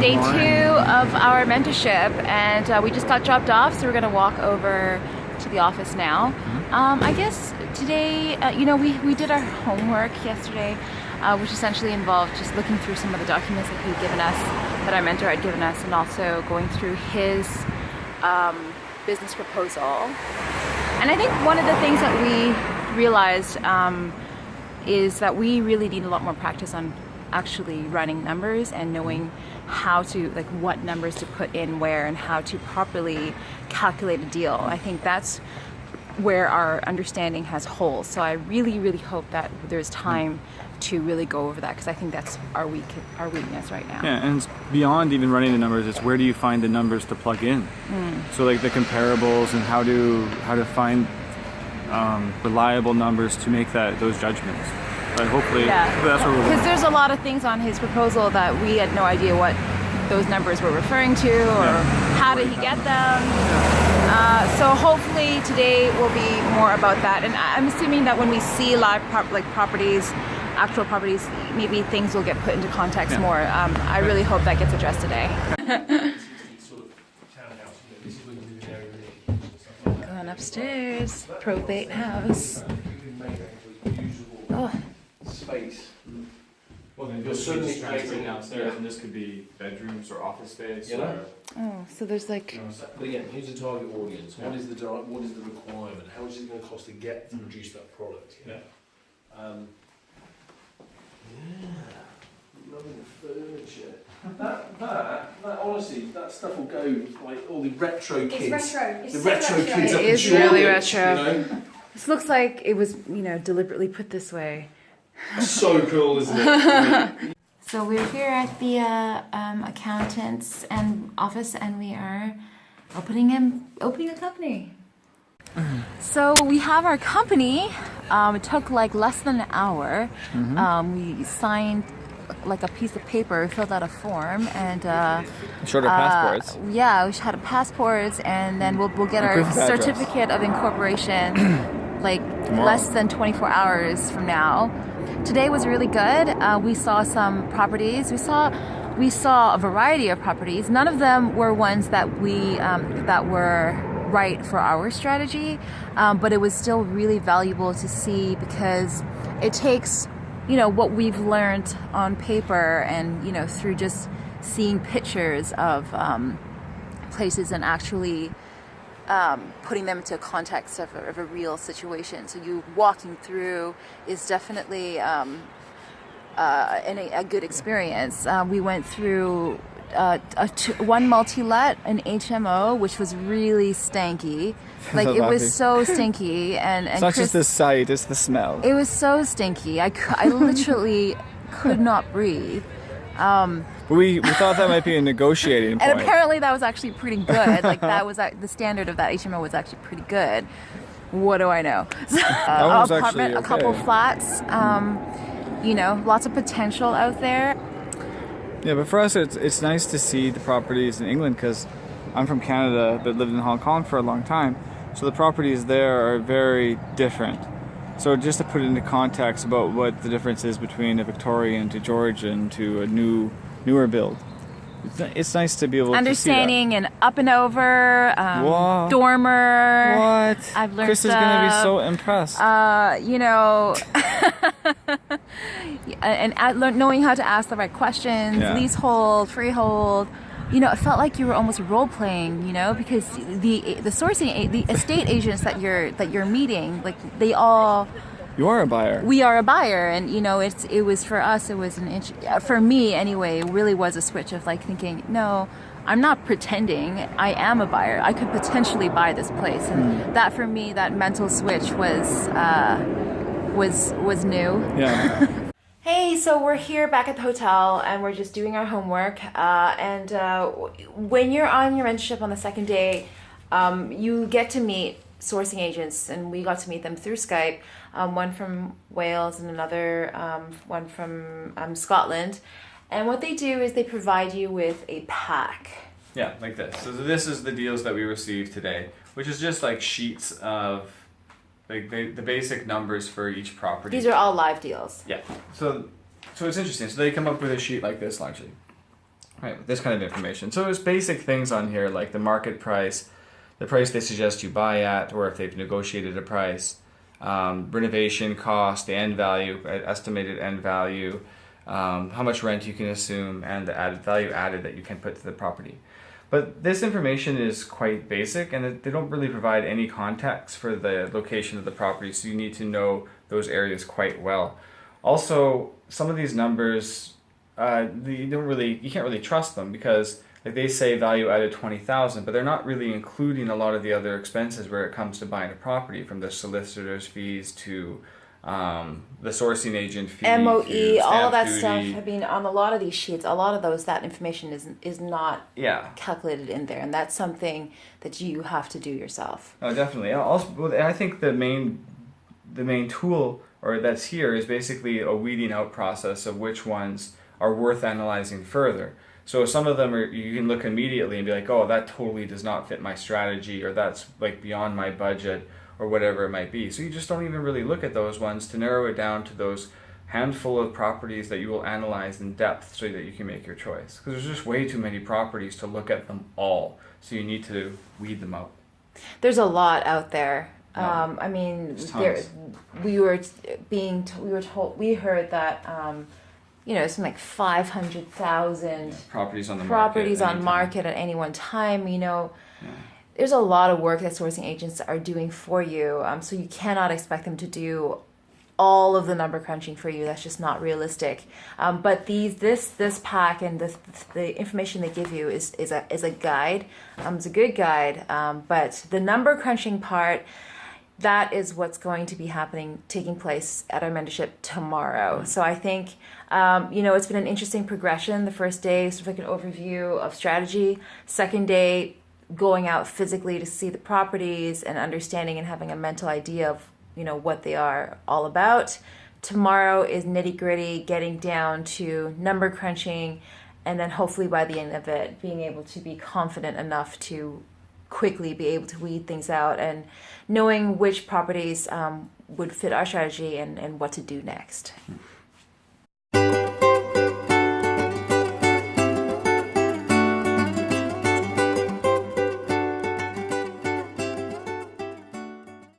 day 2 of our mentorship, and we just got dropped off, so we're gonna walk over to the office now. I guess today, we did our homework yesterday, which essentially involved just looking through some of the documents that he'd given us, that our mentor had given us, and also going through his business proposal. And I think one of the things that we realized is that we really need a lot more practice on actually running numbers and knowing how to, like, what numbers to put in where and how to properly calculate a deal. I think that's where our understanding has holes. So I really, really hope that there's time to really go over that, because I think that's our weakness right now. Yeah, and it's beyond even running the numbers, it's where do you find the numbers to plug in? So like the comparables and how to find reliable numbers to make those judgments. But hopefully that's where we're going. Because there's a lot of things on his proposal that we had no idea what those numbers were referring to, or how did he get them. So hopefully today will be more about that. And I'm assuming that when we see live properties, actual properties, maybe things will get put into context more. I really hope that gets addressed today. Going upstairs, probate house. Oh. Space. Well, then you're certainly transferring downstairs, and this could be bedrooms or office space. You know? Oh, so there's like. But again, who's the target audience? What is the requirement? How much is it going to cost to get to produce that product? Loving the furniture. That honestly, that stuff will go like all the retro kids. It's retro. It's the so retro retro. kids. It up is in really Shoreditch, retro. You know? This looks like it was, deliberately put this way. So cool, isn't it? So we're here at the accountant's office, and we are opening a company. So we have our company. It took like less than an hour. We signed like a piece of paper, filled out a form, and showed our passports. Yeah, we had passports, and then we'll get our certificate of incorporation like tomorrow. Less than 24 hours from now. Today was really good. We saw some properties. We saw a variety of properties. None of them were ones that we that were right for our strategy, but it was still really valuable to see, because it takes what we've learned on paper and through just seeing pictures of places and actually putting them into context of a real situation. So you walking through is definitely a good experience. We went through one multi-let, an HMO, which was really stanky. Like it was so stinky, and it's not just the sight; it's the smell. It was so stinky. I literally could not breathe. But we thought that might be a negotiating point. And apparently that was actually pretty good. Like that was the standard of that HMO was actually pretty good. What do I know? Apartment, a couple flats. Lots of potential out there. Yeah, but for us, it's nice to see the properties in England, because I'm from Canada but lived in Hong Kong for a long time. So the properties there are very different. So just to put it into context about what the difference is between a Victorian to Georgian to a newer build, it's nice to be able understanding to see that. And up and over, dormer. What? I've learned Chris is going to be so impressed. and knowing how to ask the right questions, leasehold, freehold. It felt like you were almost role playing, because the estate agents that you're meeting, like they all. You are a buyer. We are a buyer, and it was for us. It was for me anyway. It really was a switch of like thinking, no, I'm not pretending. I am a buyer. I could potentially buy this place, and that for me, that mental switch was new. Yeah. Hey, so we're here back at the hotel, and we're just doing our homework. When you're on your mentorship on the second day, you get to meet sourcing agents, and we got to meet them through Skype. One from Wales and another one from Scotland. And what they do is they provide you with a pack. Yeah, like this. So this is the deals that we received today, which is just like sheets of like the basic numbers for each property. These are all live deals. Yeah. So it's interesting. So they come up with a sheet like this largely. right, with this kind of information. So it's basic things on here like the market price, the price they suggest you buy at, or if they've negotiated a price, renovation cost, the end value, estimated end value, how much rent you can assume, and the added value added that you can put to the property. But this information is quite basic, and they don't really provide any context for the location of the property, so you need to know those areas quite well. Also, some of these numbers, you can't really trust them because like they say value added 20,000, but they're not really including a lot of the other expenses where it comes to buying a property, from the solicitor's fees to the sourcing agent fee, MOE, to all of that stamp stuff. duty. I mean, on a lot of these sheets, a lot of that information is not calculated in there, and that's something that you have to do yourself. Oh, definitely. Also, I think the main tool or that's here is basically a weeding out process of which ones are worth analyzing further. So some of them you can look immediately and be like, oh, that totally does not fit my strategy, or that's like beyond my budget, or whatever it might be. So you just don't even really look at those ones to narrow it down to those handful of properties that you will analyze in depth so that you can make your choice. Because there's just way too many properties to look at them all. So you need to weed them out. There's a lot out there. Yeah. I mean, There's tons. we heard that, something like 500,000 properties on the market at any one time. Yeah. There's a lot of work that sourcing agents are doing for you. So you cannot expect them to do all of the number crunching for you. That's just not realistic. But this pack and the information they give you is a guide. It's a good guide. But the number crunching part, that is what's going to be taking place at our mentorship tomorrow. So I think, it's been an interesting progression. The first day, sort of like an overview of strategy. Second day, going out physically to see the properties and understanding and having a mental idea of, what they are all about. Tomorrow is nitty gritty, getting down to number crunching, and then hopefully by the end of it, being able to be confident enough to quickly be able to weed things out and knowing which properties would fit our strategy and what to do next.